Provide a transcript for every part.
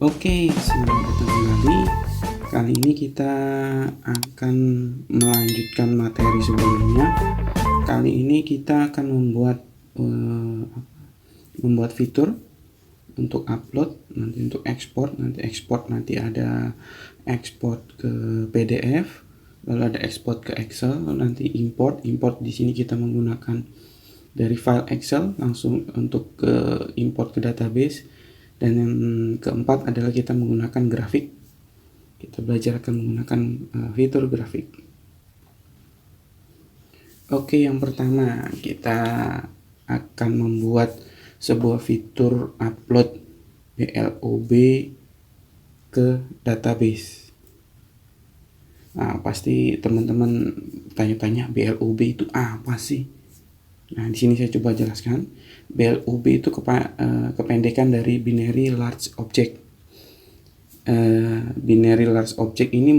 Oke, selamat datang kembali. Kali ini kita akan melanjutkan materi sebelumnya. Kali ini kita akan membuat fitur untuk upload, nanti untuk ekspor, nanti ada ekspor ke PDF, lalu ada ekspor ke Excel, lalu nanti import di sini kita menggunakan dari file Excel langsung untuk ke import ke database. Dan yang keempat adalah kita menggunakan grafik. Kita belajar akan menggunakan fitur grafik. Oke, yang pertama kita akan membuat sebuah fitur upload BLOB ke database. Nah, pasti teman-teman tanya-tanya BLOB itu apa sih? Nah, di sini saya coba jelaskan. BLOB itu kependekan dari Binary Large Object. Binary Large Object ini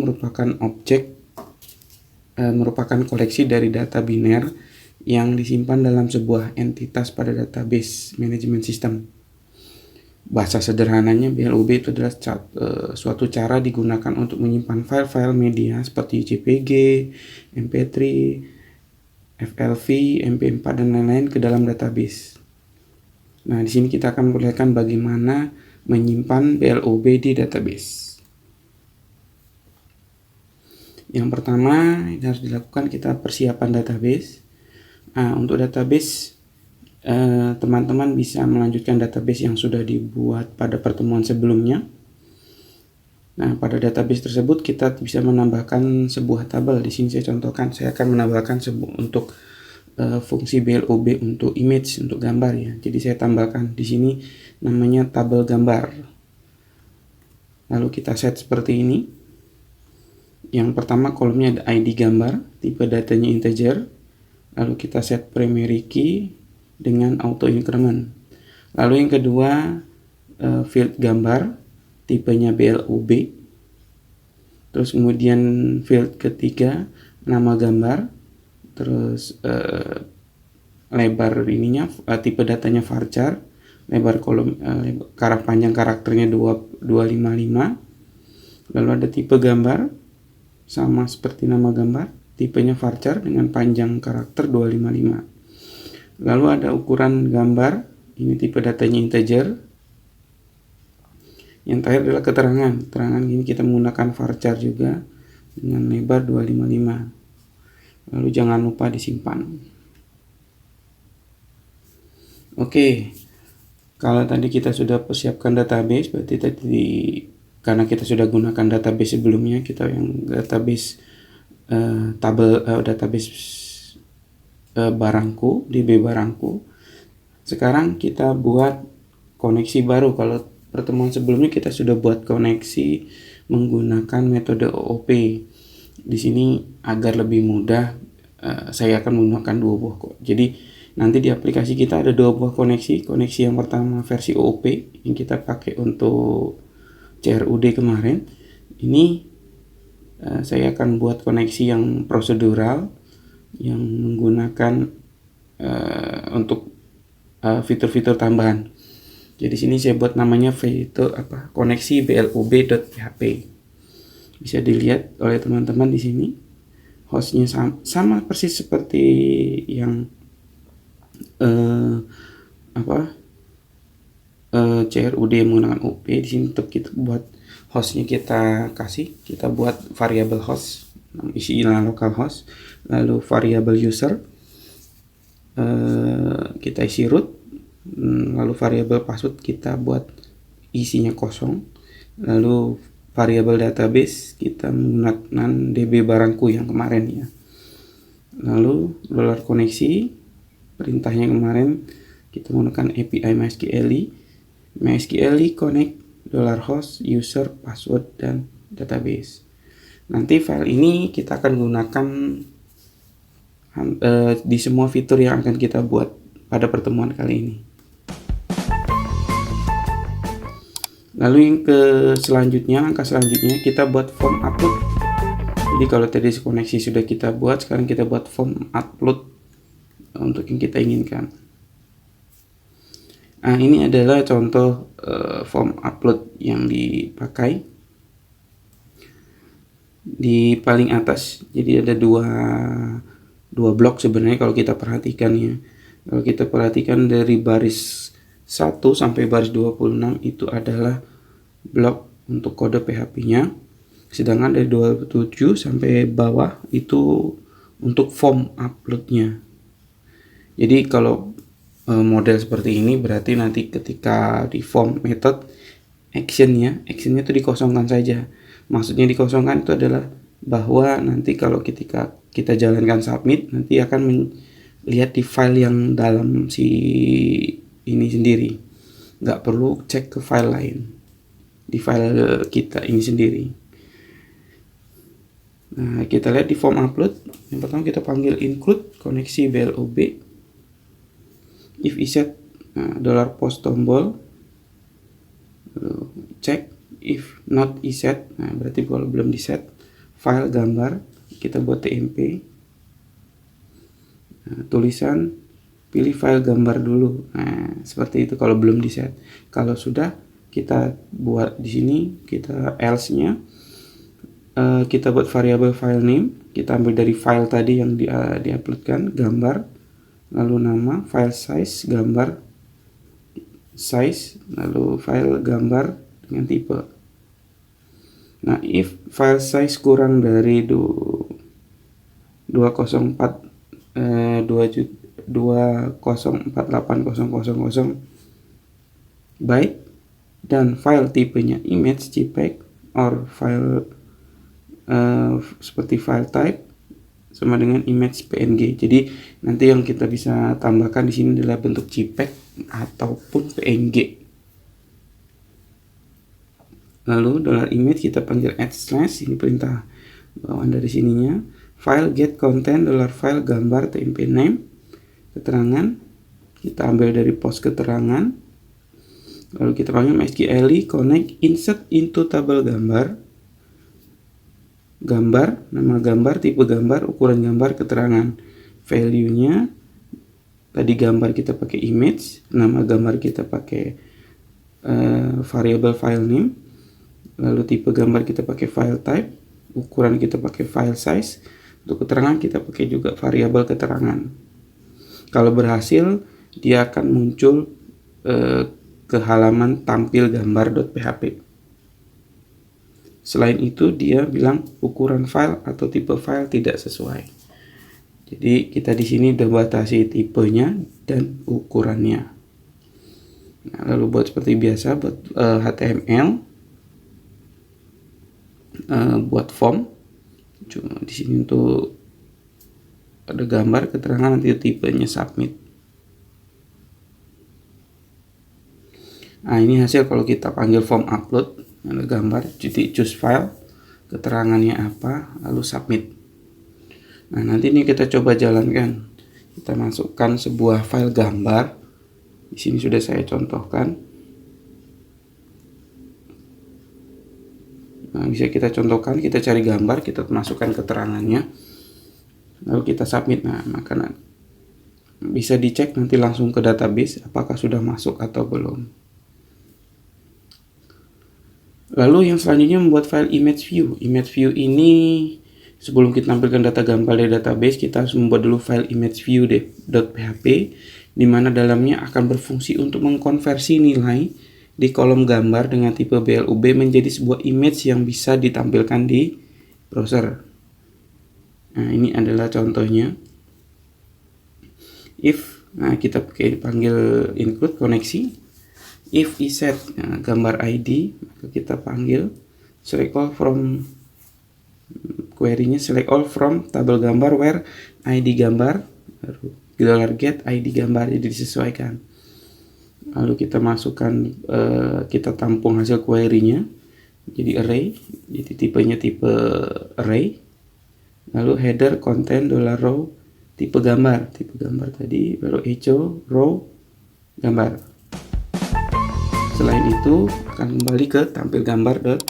merupakan koleksi dari data biner yang disimpan dalam sebuah entitas pada database management system. Bahasa sederhananya, BLOB itu adalah suatu cara digunakan untuk menyimpan file-file media seperti JPG, MP3, FLV, MP4 dan lain-lain ke dalam database. Nah, di sini kita akan memperlihatkan bagaimana menyimpan BLOB di database. Yang pertama yang harus dilakukan, kita persiapan database. Nah, untuk database teman-teman bisa melanjutkan database yang sudah dibuat pada pertemuan sebelumnya. Nah, pada database tersebut kita bisa menambahkan sebuah tabel. Di sini saya contohkan, saya akan menambahkan untuk fungsi BLOB untuk image, untuk gambar ya. Jadi saya tambahkan di sini namanya tabel gambar. Lalu kita set seperti ini. Yang pertama kolomnya ada ID gambar, tipe datanya integer. Lalu kita set primary key dengan auto increment. Lalu yang kedua field gambar, tipenya BLOB. Terus kemudian field ketiga nama gambar. Terus lebar ininya tipe datanya varchar, lebar kolom panjang karakternya 255. Lalu ada tipe gambar sama seperti nama gambar, tipenya varchar dengan panjang karakter 255. Lalu ada ukuran gambar, ini tipe datanya integer. Yang terakhir adalah keterangan ini kita menggunakan varchar juga dengan lebar 255. Lalu jangan lupa disimpan. Oke, kalau tadi kita sudah persiapkan database, berarti karena kita sudah gunakan database sebelumnya, kita yang database database barangku, DB barangku. Sekarang kita buat koneksi baru. Kalau pertemuan sebelumnya kita sudah buat koneksi menggunakan metode OOP. Di sini agar lebih mudah saya akan menggunakan dua buah kok. Jadi nanti di aplikasi kita ada dua buah koneksi. Koneksi yang pertama versi OOP yang kita pakai untuk CRUD kemarin. Ini saya akan buat koneksi yang prosedural yang menggunakan untuk fitur-fitur tambahan. Jadi sini saya buat namanya fitur koneksi BLOB.php. Bisa dilihat oleh teman-teman di sini. Hostnya sama persis seperti yang CRUD menggunakan OP. Di sini untuk kita buat hostnya kita buat variable host, istilah localhost, lalu variable user kita isi root, lalu variable password kita buat isinya kosong, lalu variable database kita menggunakan DB barangku yang kemarin ya. Lalu $koneksi perintahnya kemarin kita menggunakan API MySQL connect $host user password dan database. Nanti file ini kita akan gunakan di semua fitur yang akan kita buat pada pertemuan kali ini. Lalu yang angka selanjutnya kita buat form upload. Jadi kalau tadi koneksi sudah kita buat, sekarang kita buat form upload untuk yang kita inginkan. Nah, ini adalah contoh form upload yang dipakai. Di paling atas, jadi ada dua blok sebenarnya kalau kita perhatikan ya. Kalau kita perhatikan dari baris 1 sampai baris 26 itu adalah blok untuk kode PHP-nya. Sedangkan dari 27 sampai bawah itu untuk form upload-nya. Jadi kalau model seperti ini berarti nanti ketika di form method actionnya itu dikosongkan saja. Maksudnya dikosongkan itu adalah bahwa nanti kalau ketika kita jalankan submit nanti akan melihat di file yang dalam si ini sendiri, nggak perlu cek ke file lain, di file kita ini sendiri. Nah, kita lihat di form upload, yang pertama kita panggil include koneksi BLOB, if iset $post tombol, cek if not iset, nah berarti kalau belum di set, file gambar kita buat tmp, tulisan pilih file gambar dulu. Nah seperti itu kalau belum di set. Kalau sudah, kita buat di sini, kita else-nya kita buat variabel file name, kita ambil dari file tadi yang diuploadkan gambar, lalu nama, file size gambar size, lalu file gambar dengan tipe. Nah, if file size kurang dari 2048000 byte dan file tipenya image JPEG or file seperti file type sama dengan image PNG. Jadi nanti yang kita bisa tambahkan di sini adalah bentuk JPEG ataupun PNG. Lalu $image kita panggil /, ini perintah bawaan dari sininya. File get content $file gambar tmp name, keterangan kita ambil dari post keterangan. Lalu kita panggil MySQL connect insert into tabel gambar, nama gambar, tipe gambar, ukuran gambar, keterangan value-nya. Tadi gambar kita pakai image, nama gambar kita pakai variable file name. Lalu tipe gambar kita pakai file type, ukuran kita pakai file size, untuk keterangan kita pakai juga variabel keterangan. Kalau berhasil, dia akan muncul ke halaman tampil gambar.php. Selain itu, dia bilang ukuran file atau tipe file tidak sesuai. Jadi kita di sini udah batasi tipenya dan ukurannya. Nah, lalu buat seperti biasa, buat HTML. Buat form, cuma di sini untuk ada gambar, keterangan, nanti tipenya submit. Nah ini hasil kalau kita panggil form upload, ada gambar, jadi choose file, keterangannya apa, lalu submit. Nah nanti ini kita coba jalankan, kita masukkan sebuah file gambar. Di sini sudah saya contohkan. Nah, bisa kita contohkan, kita cari gambar, kita masukkan keterangannya, lalu kita submit. Nah, maka bisa dicek nanti langsung ke database apakah sudah masuk atau belum. Lalu yang selanjutnya membuat file image view. Image view ini sebelum kita tampilkan data gambar dari database, kita harus membuat dulu file image view.php, di mana dalamnya akan berfungsi untuk mengkonversi nilai di kolom gambar dengan tipe BLOB menjadi sebuah image yang bisa ditampilkan di browser. Nah, ini adalah contohnya. If, nah kita panggil include koneksi. If iset gambar ID, maka kita panggil select all from query-nya, select all from tabel gambar where ID gambar, $get ID gambar, jadi disesuaikan. Lalu kita masukkan, kita tampung hasil query-nya jadi array, jadi tipenya tipe array. Lalu header content $row tipe gambar tadi, lalu echo row gambar. Selain itu akan kembali ke tampil gambar.php.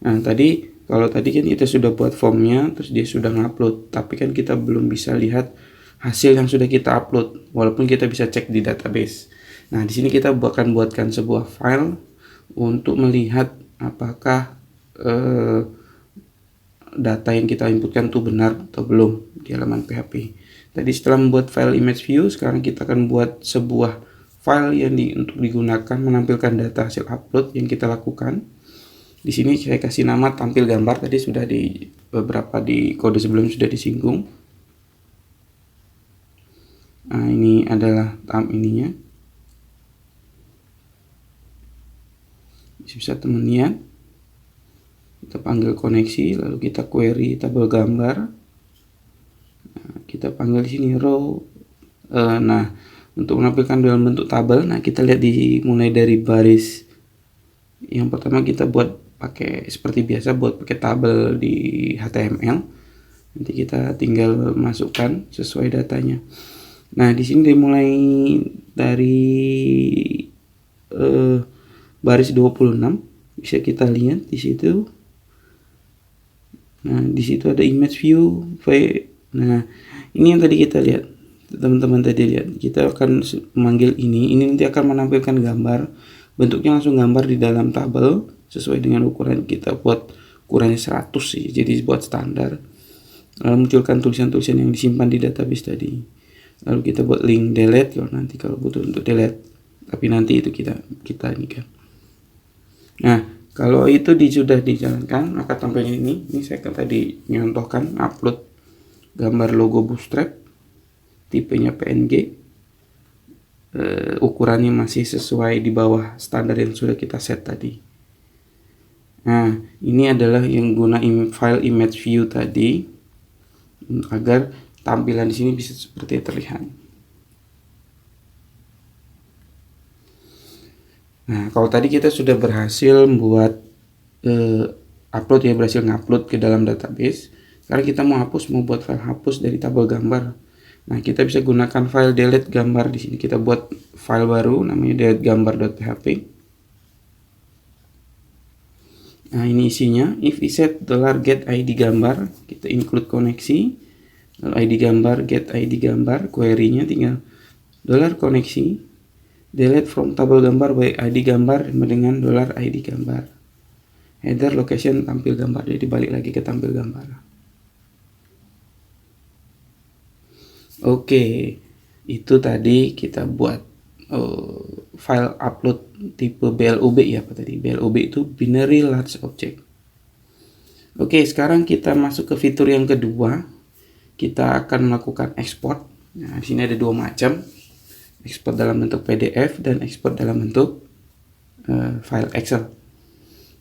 Nah tadi kalau tadi kan kita sudah buat formnya, terus dia sudah ngupload, tapi kan kita belum bisa lihat hasil yang sudah kita upload, walaupun kita bisa cek di database. Nah, di sini kita akan buatkan sebuah file untuk melihat apakah data yang kita inputkan itu benar atau belum di halaman PHP. Tadi setelah membuat file image view, sekarang kita akan buat sebuah file yang untuk digunakan menampilkan data hasil upload yang kita lakukan. Di sini saya kasih nama tampil gambar, tadi sudah di beberapa di kode sebelum sudah disinggung. Nah, ini adalah ininya. Bisa teman lihat. Kita panggil koneksi, lalu kita query tabel gambar. Nah, kita panggil di sini row. Nah, untuk menampilkan dalam bentuk tabel, nah kita lihat mulai dari baris. Yang pertama kita buat pakai seperti biasa, buat pakai tabel di HTML. Nanti kita tinggal masukkan sesuai datanya. Nah, di sini dimulai dari baris 26, bisa kita lihat di situ. Nah, di situ ada image view. Nah, ini yang tadi kita lihat. Teman-teman tadi lihat. Kita akan memanggil ini. Ini nanti akan menampilkan gambar. Bentuknya langsung gambar di dalam tabel sesuai dengan ukuran kita buat ukurannya 100 sih. Jadi buat standar. Lalu munculkan tulisan-tulisan yang disimpan di database tadi. Lalu kita buat link delete kalau butuh untuk delete. Tapi nanti itu kita ini kan. Nah, kalau itu sudah dijalankan, maka tampilnya ini saya kan tadi nyontohkan upload gambar logo Bootstrap, tipenya PNG, ukurannya masih sesuai di bawah standar yang sudah kita set tadi. Nah, ini adalah yang guna file image view tadi agar tampilan di sini bisa seperti terlihat. Nah, kalau tadi kita sudah berhasil membuat upload ya, berhasil ngupload ke dalam database. Sekarang kita mau buat file hapus dari tabel gambar. Nah, kita bisa gunakan file delete gambar di sini. Kita buat file baru namanya deletegambar.php. Nah, ini isinya if iset $get id gambar, kita include koneksi, lalu id gambar get id gambar, query-nya tinggal $koneksi delete from tabel gambar by id gambar dengan $id gambar. Header location tampil gambar, jadi balik lagi ke tampil gambar. Oke, itu tadi kita buat file upload tipe BLOB ya, apa tadi? BLOB itu binary large object. Oke, sekarang kita masuk ke fitur yang kedua. Kita akan melakukan export. Nah, di sini ada dua macam. Export dalam bentuk PDF dan export dalam bentuk file Excel.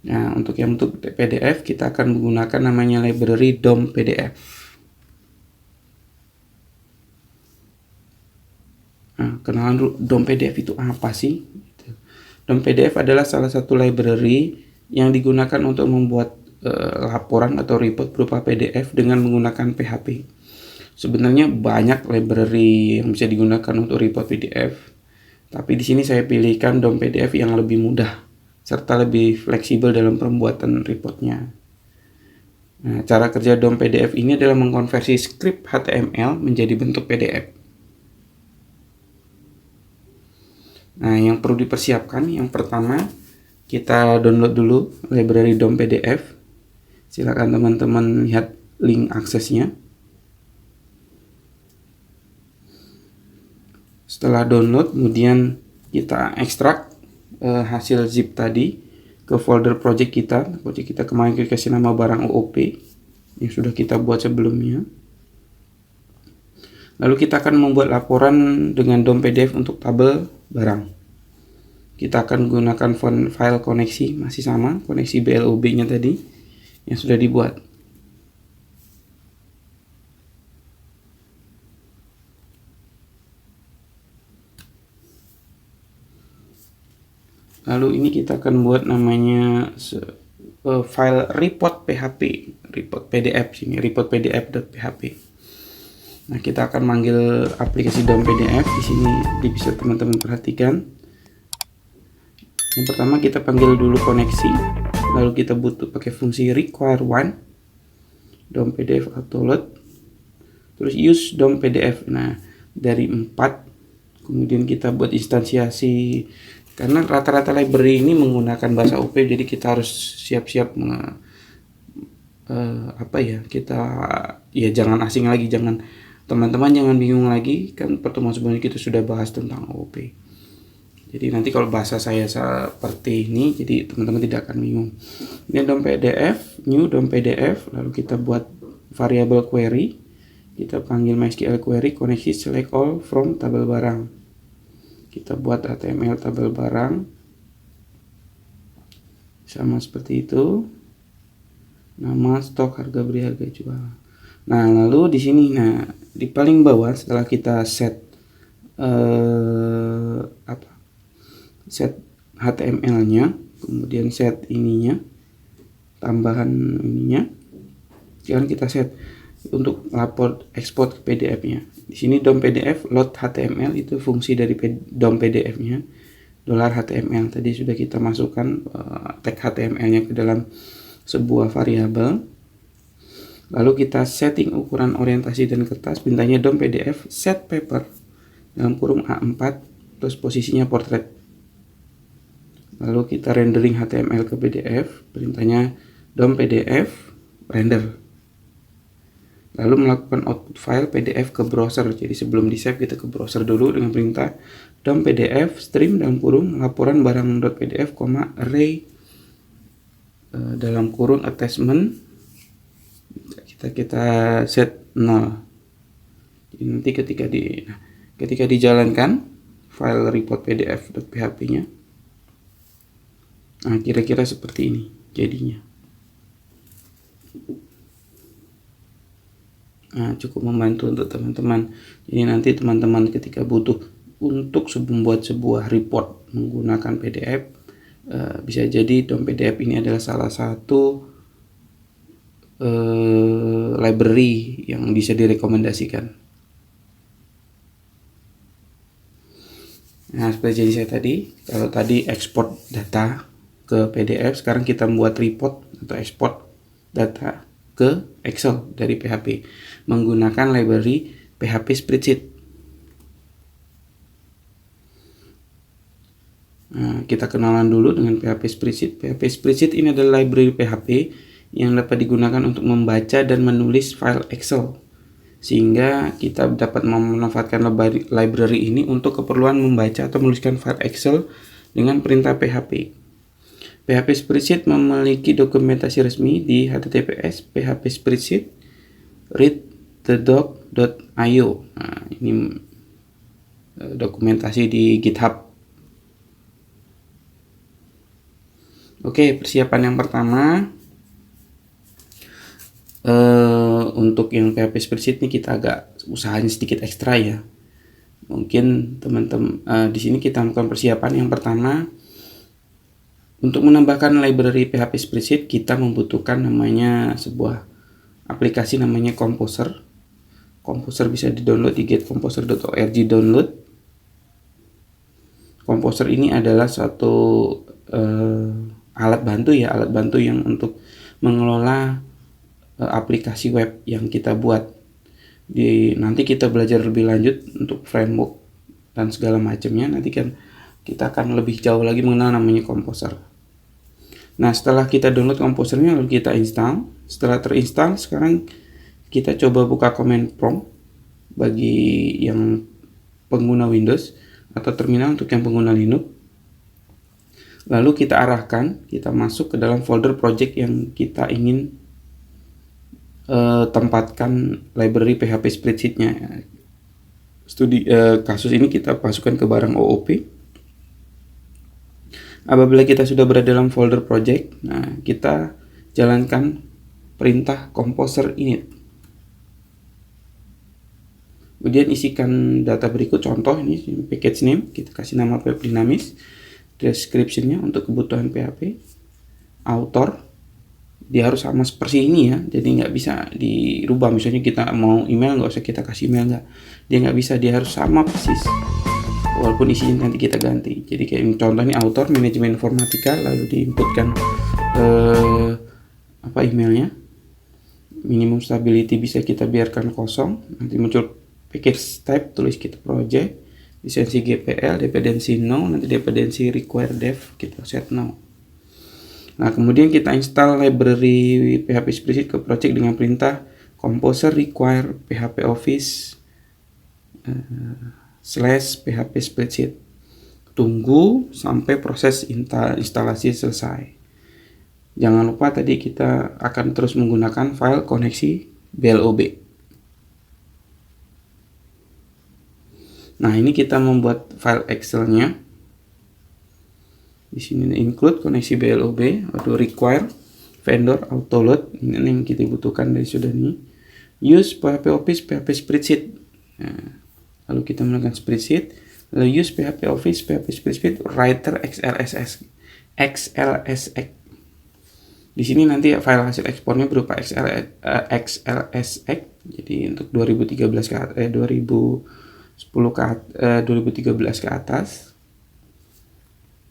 Nah, untuk yang bentuk PDF kita akan menggunakan namanya library DOM PDF. Nah, kenalan DOM PDF itu apa sih? DOM PDF adalah salah satu library yang digunakan untuk membuat laporan atau report berupa PDF dengan menggunakan PHP. Sebenarnya banyak library yang bisa digunakan untuk report PDF, tapi di sini saya pilihkan DOM PDF yang lebih mudah serta lebih fleksibel dalam pembuatan reportnya. Nah, cara kerja DOM PDF ini adalah mengkonversi script HTML menjadi bentuk PDF. Nah, yang perlu dipersiapkan, yang pertama kita download dulu library DOM PDF. Silakan teman-teman lihat link aksesnya. Setelah download, kemudian kita ekstrak hasil zip tadi ke folder project kita. Project kita kemarin kita kasih nama barang OOP yang sudah kita buat sebelumnya. Lalu kita akan membuat laporan dengan DOM PDF untuk tabel barang. Kita akan gunakan file koneksi, masih sama, koneksi BLOB-nya tadi yang sudah dibuat. Lalu ini kita akan buat namanya file report PHP, report PDF sini, report PDF.php. Nah, kita akan manggil aplikasi DOM PDF di sini, bisa teman-teman perhatikan. Yang pertama kita panggil dulu koneksi, lalu kita butuh pakai fungsi require one DOM PDF autoload. terus use DOM PDF. Nah, dari 4 kemudian kita buat instansiasi, karena rata-rata library ini menggunakan bahasa OP, jadi kita harus siap-siap kita ya jangan asing lagi, teman-teman jangan bingung lagi, kan pertemuan sebelumnya kita sudah bahas tentang OOP. Jadi nanti kalau bahasa saya seperti ini, jadi teman-teman tidak akan bingung. Ini DOM PDF, new DOM PDF, lalu kita buat variable query, kita panggil MySQL query koneksi select all from tabel barang. Kita buat HTML tabel barang, sama seperti itu. Nama, stok, harga beli, harga jual. Nah, lalu di sini, di paling bawah setelah kita set set HTML-nya, kemudian set ininya, tambahan ininya, sekarang kita set untuk lapor ekspor ke PDF-nya. Di sini DOM PDF load HTML itu fungsi dari DOM PDF-nya. $HTML tadi sudah kita masukkan tag HTML-nya ke dalam sebuah variabel. Lalu kita setting ukuran orientasi dan kertas, perintahnya DOM PDF set paper dalam kurung A4 terus posisinya portrait. Lalu kita rendering HTML ke PDF, perintahnya DOM PDF render. Lalu melakukan output file PDF ke browser. Jadi sebelum di save kita ke browser dulu dengan perintah DOM PDF stream dalam kurung laporan barang.pdf, array dalam kurung attachment kita set 0. Jadi nanti ketika dijalankan file report pdf.php-nya, kira-kira seperti ini jadinya. Cukup membantu untuk teman-teman. Jadi nanti teman-teman ketika butuh untuk membuat sebuah report menggunakan PDF, bisa jadi DOM PDF ini adalah salah satu library yang bisa direkomendasikan. Nah, seperti jadi saya tadi, kalau tadi ekspor data ke PDF, sekarang kita membuat report atau ekspor data ke Excel dari PHP menggunakan library PHP Spreadsheet. Kita kenalan dulu dengan PHP Spreadsheet. PHP Spreadsheet ini adalah library PHP yang dapat digunakan untuk membaca dan menulis file Excel, sehingga kita dapat memanfaatkan library ini untuk keperluan membaca atau menuliskan file Excel dengan perintah PHP. PHP Spreadsheet memiliki dokumentasi resmi di https php spreadsheet readthedoc.io. Ini dokumentasi di GitHub. Oke, persiapan yang pertama untuk yang PHP Spreadsheet ini kita agak usahain sedikit ekstra ya. Mungkin teman-teman di sini kita melakukan persiapan yang pertama. Untuk menambahkan library PHP Spreadsheet, kita membutuhkan namanya sebuah aplikasi namanya Composer. Composer bisa di-download di getcomposer.org download. Composer ini adalah suatu alat bantu yang untuk mengelola aplikasi web yang kita buat. Nanti kita belajar lebih lanjut untuk framework dan segala macamnya. Nanti kan kita akan lebih jauh lagi mengenal namanya Composer. Nah, setelah kita download Composernya lalu kita install. Setelah terinstall, sekarang kita coba buka command prompt bagi yang pengguna Windows atau terminal untuk yang pengguna Linux. Lalu kita arahkan, kita masuk ke dalam folder project yang kita ingin tempatkan library PHP Spreadsheet-nya. Kasus ini kita masukkan ke barang OOP. Apabila kita sudah berada dalam folder project, kita jalankan perintah composer init. Kemudian isikan data berikut, contoh ini package name, kita kasih nama web dinamis, description-nya untuk kebutuhan PHP, author, dia harus sama seperti ini ya, jadi nggak bisa dirubah. Misalnya kita mau email, nggak usah kita kasih email, dia nggak bisa, dia harus sama persis, walaupun isinya nanti kita ganti. Jadi kayak contoh ini author, manajemen informatika, lalu diinputkan emailnya, minimum stability bisa kita biarkan kosong, nanti muncul package type, tulis kita project, lisensi GPL, dependency no, nanti dependency require dev, kita set no. Nah, kemudian kita install library PHP Spreadsheet ke project dengan perintah composer require PHP Office /PHP Spreadsheet. Tunggu sampai proses instalasi selesai. Jangan lupa tadi kita akan terus menggunakan file koneksi BLOB. Nah, ini kita membuat file Excel-nya. Di sini include koneksi BLOB, atau require vendor autoload. Ini yang kita butuhkan dari sudah nih. Use PHP Office PHP Spreadsheet. Nah, lalu kita menggunakan spreadsheet. Lalu use PHP Office PHP Spreadsheet Writer XLSX. Di sini nanti file hasil ekspornya berupa XLSX. Jadi untuk 2013 ke atas.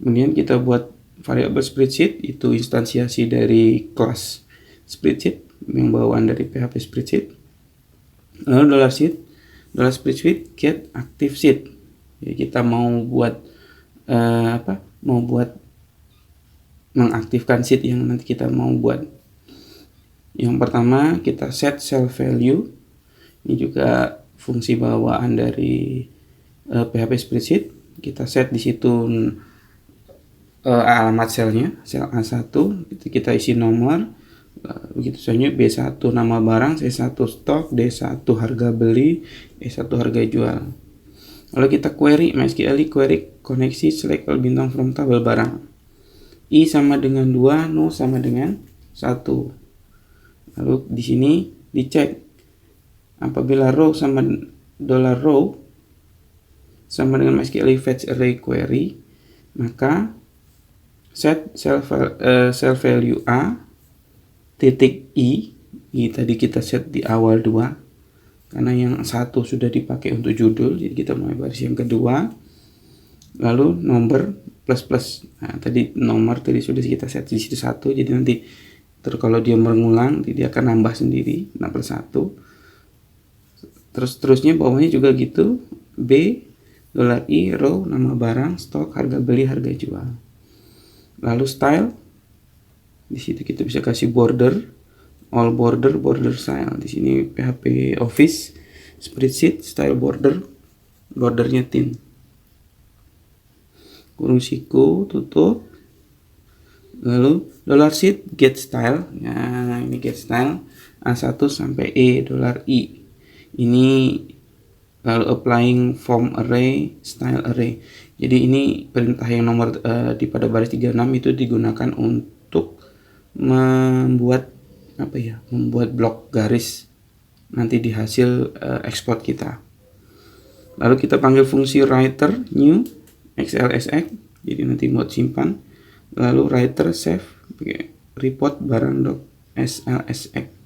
Kemudian kita buat variabel spreadsheet, itu instansiasi dari kelas spreadsheet yang bawaan dari PHP Spreadsheet. Lalu $spreadsheet get active sheet. Jadi kita mau buat mengaktifkan sheet yang nanti kita mau buat. Yang pertama kita set cell value. Ini juga fungsi bawaan dari PHP Spreadsheet. Kita set di situ alamat selnya, sel A1, kita isi nomor, begitu saja B1 nama barang, C1 stok, D1 harga beli, E1 harga jual. Lalu kita query MySQL query koneksi select all bintang from tabel barang. I sama dengan 2, no sama dengan 1. Lalu di sini dicek apabila row sama $row sama dengan MySQL fetch array query, maka set cell value A titik I tadi kita set di awal 2 karena yang 1 sudah dipakai untuk judul, jadi kita mulai baris yang kedua. Lalu nomor plus. Nah, tadi nomor tadi sudah kita set di situ 1, jadi nanti kalau dia mengulang dia akan nambah sendiri 1. Terusnya bawahnya juga gitu, B $i row nama barang, stok, harga beli, harga jual. Lalu style, di situ kita bisa kasih border, all border style. Di sini PHP Office Spreadsheet style bordernya thin. Kurung siku, tutup. Lalu $sheet get style. Nah, ini get style A1 sampai E $i. Ini lalu applying form array, style array. Jadi ini perintah yang nomor pada baris 36 itu digunakan untuk membuat blok garis nanti di hasil ekspor kita. Lalu kita panggil fungsi writer new XLSX, jadi nanti mau simpan. Lalu writer save report barang .slsx.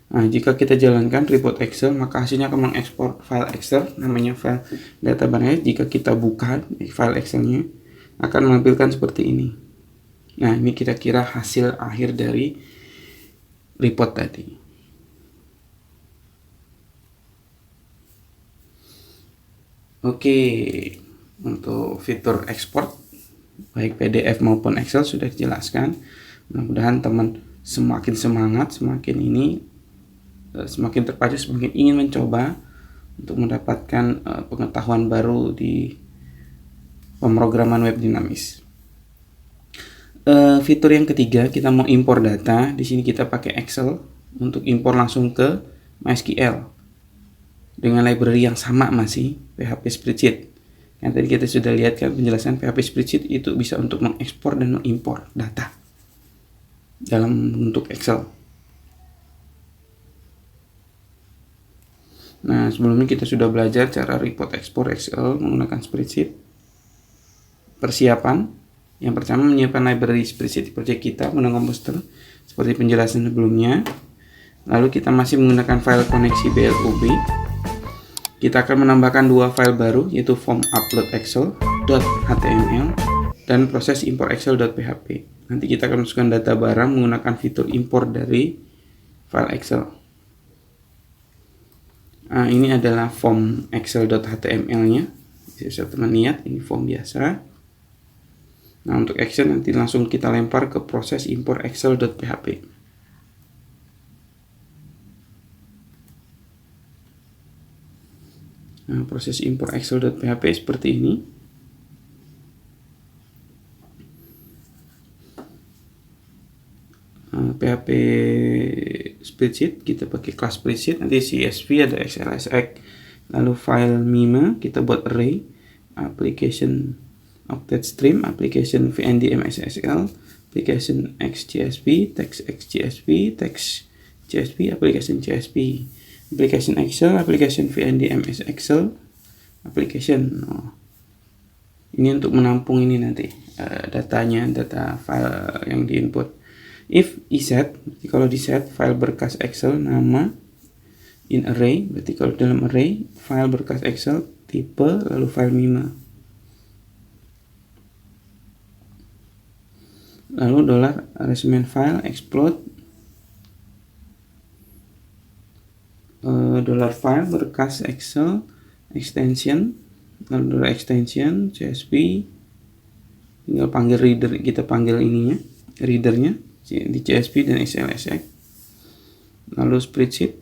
Nah, jika kita jalankan report Excel, maka hasilnya akan mengekspor file Excel, namanya file data barang. Jika kita buka file Excelnya, akan menampilkan seperti ini. Nah, ini kira-kira hasil akhir dari report tadi. Oke, untuk fitur ekspor, baik PDF maupun Excel sudah dijelaskan. Mudah-mudahan teman semakin semangat, semakin terpacu, semakin ingin mencoba untuk mendapatkan pengetahuan baru di pemrograman web dinamis. Fitur yang ketiga, kita mau impor data. Di sini kita pakai Excel untuk impor langsung ke MySQL dengan library yang sama, masih PHP Spreadsheet. Yang tadi kita sudah lihat kan penjelasan PHP Spreadsheet itu bisa untuk mengekspor dan mengimpor data dalam bentuk Excel. Nah, sebelumnya kita sudah belajar cara report ekspor Excel menggunakan spreadsheet. Persiapan, yang pertama menyiapkan library spreadsheet di project kita menggunakan komposer seperti penjelasan sebelumnya. Lalu kita masih menggunakan file koneksi BLOB. Kita akan menambahkan 2 file baru, yaitu form upload excel.html dan proses import excel.php. Nanti kita akan masukkan data barang menggunakan fitur import dari file Excel. Nah, ini adalah form excel.html-nya. Bisa teman lihat, ini form biasa. Nah, untuk Excel nanti langsung kita lempar ke proses import excel.php. Nah, proses import excel.php seperti ini. PHP spreadsheet, kita pakai kelas spreadsheet, nanti CSV ada XLSX, lalu file mime kita buat array, application octet stream, application VND MSSL, application XCSV, text XCSV, text CSV, application CSV, application Excel, application VND MS Excel, application. Ini untuk menampung ini nanti datanya, data file yang diinput. If iset, berarti kalau di set file berkas Excel nama in array, berarti kalau dalam array file berkas Excel tipe lalu file mime. Lalu $arrangement file explode $file berkas Excel extension, lalu extension CSV, tinggal panggil reader, kita panggil ininya readernya di CSV dan XLSX. Lalu spreadsheet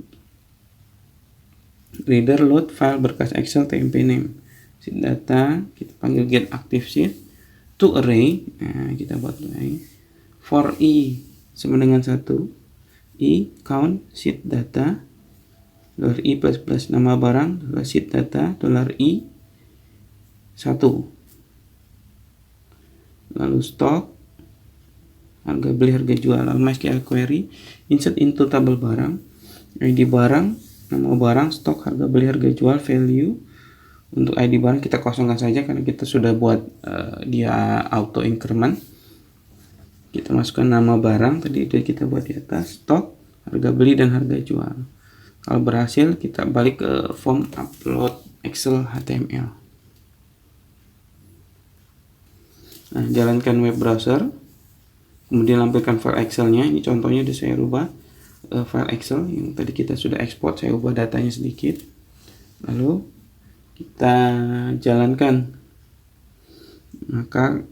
reader load file berkas Excel TMP name, sheet data kita panggil get active sheet to array. Nah, kita buat array for i sama dengan 1, i count sheet data $i plus nama barang sheet data $i 1, lalu stock harga beli, harga jual, lalu MySQL query insert into tabel barang, ID barang, nama barang, stok, harga beli, harga jual, value. Untuk ID barang kita kosongkan saja karena kita sudah buat dia auto increment. Kita masukkan nama barang tadi udah kita buat di atas, stok, harga beli dan harga jual. Kalau berhasil kita balik ke form upload Excel HTML. Nah, jalankan web browser, kemudian lampirkan file Excel-nya. Ini contohnya udah saya rubah file Excel yang tadi kita sudah ekspor, saya ubah datanya sedikit. Lalu kita jalankan, maka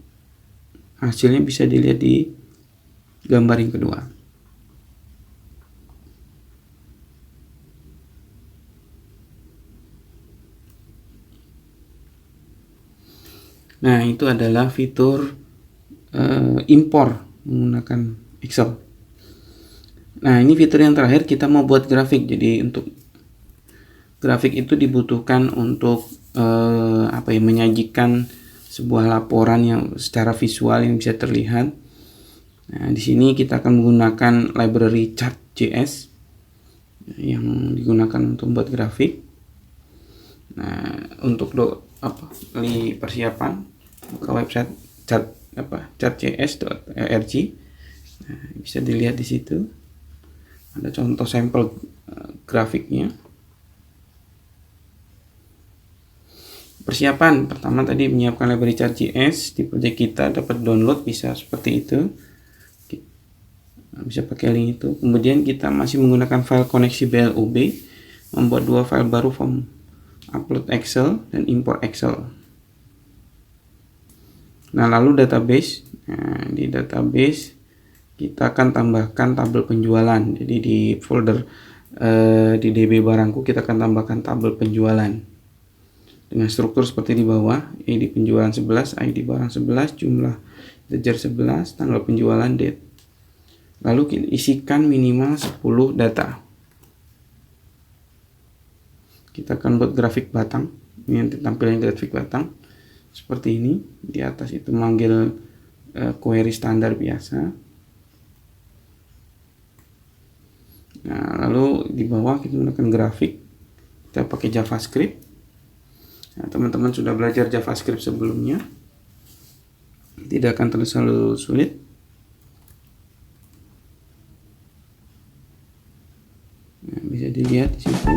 hasilnya bisa dilihat di gambar yang kedua. Nah, itu adalah fitur impor menggunakan Excel. Nah, ini fitur yang terakhir, kita mau buat grafik. Jadi untuk grafik itu dibutuhkan untuk menyajikan sebuah laporan yang secara visual yang bisa terlihat. Nah, di sini kita akan menggunakan library chart.js yang digunakan untuk membuat grafik. Nah, untuk persiapan buka website chart.js.org. Nah, bisa dilihat di situ ada contoh sampel grafiknya. Persiapan pertama tadi menyiapkan library chart.js di project kita, dapat download bisa seperti itu, bisa pakai link itu. Kemudian kita masih menggunakan file koneksi BLOB, membuat dua file baru form upload Excel dan import Excel. Nah, lalu database. Nah, di database kita akan tambahkan tabel penjualan. Jadi di folder di DB barangku kita akan tambahkan tabel penjualan dengan struktur seperti di bawah. ID penjualan 11, ID barang 11, jumlah ledger 11, tanggal penjualan, date. Lalu kita isikan minimal 10 data. Kita akan buat grafik batang. Ini nanti tampilan grafik batang seperti ini. Di atas itu manggil query standar biasa. Nah, lalu di bawah kita menggunakan grafik, kita pakai JavaScript. Nah, teman-teman sudah belajar JavaScript sebelumnya, tidak akan terlalu sulit. Nah, bisa dilihat di situ.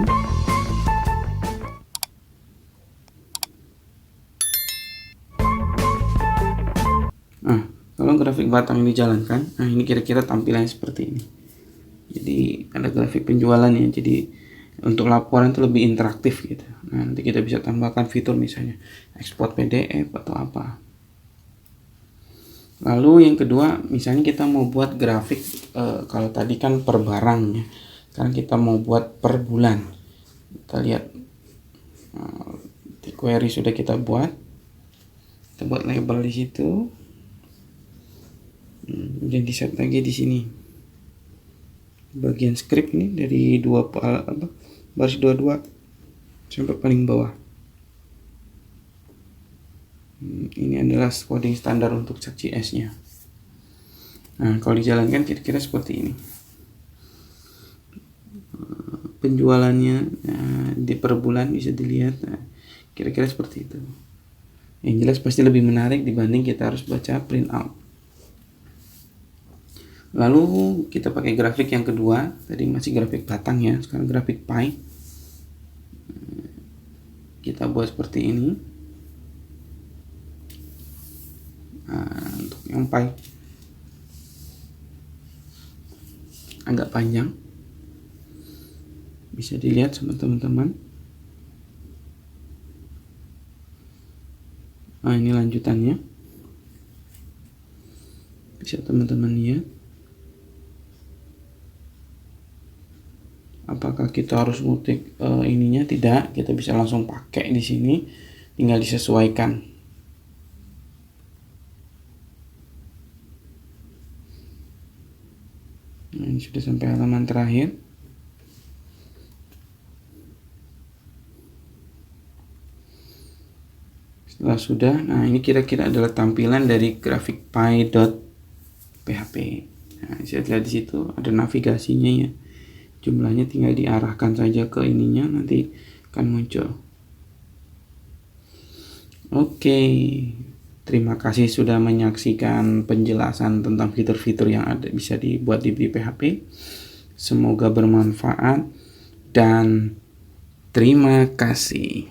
Nah, kalau grafik grafik batang ini dijalankan, nah ini kira-kira tampilannya seperti ini. Jadi ada grafik penjualan ya, jadi untuk laporan itu lebih interaktif gitu. Nah, nanti kita bisa tambahkan fitur misalnya ekspor PDF atau apa. Lalu yang kedua, misalnya kita mau buat grafik, kalau tadi kan per barang ya, sekarang kita mau buat per bulan. Kita lihat di query sudah kita buat label di situ, dan di set lagi di sini bagian script ini dari baris 22 sampai paling bawah. Ini adalah coding standar untuk CSS nya. Nah, kalau dijalankan kira-kira seperti ini. Penjualannya di per bulan bisa dilihat, kira-kira seperti itu. Yang jelas pasti lebih menarik dibanding kita harus baca print out. Lalu kita pakai grafik yang kedua, tadi masih grafik batang ya, sekarang grafik pie. Kita buat seperti ini. Untuk yang pie agak panjang, bisa dilihat sama teman-teman. Nah, ini lanjutannya, bisa teman-teman lihat. Apakah kita harus ngutik ininya? Tidak, kita bisa langsung pakai di sini, tinggal disesuaikan. Nah, ini sudah sampai halaman terakhir. Setelah sudah, nah ini kira-kira adalah tampilan dari grafik pie.php. Nah, saya lihat di situ ada navigasinya ya. Jumlahnya tinggal diarahkan saja ke ininya, nanti akan muncul. Oke, terima kasih sudah menyaksikan penjelasan tentang fitur-fitur yang ada bisa dibuat di PHP. Semoga bermanfaat dan terima kasih.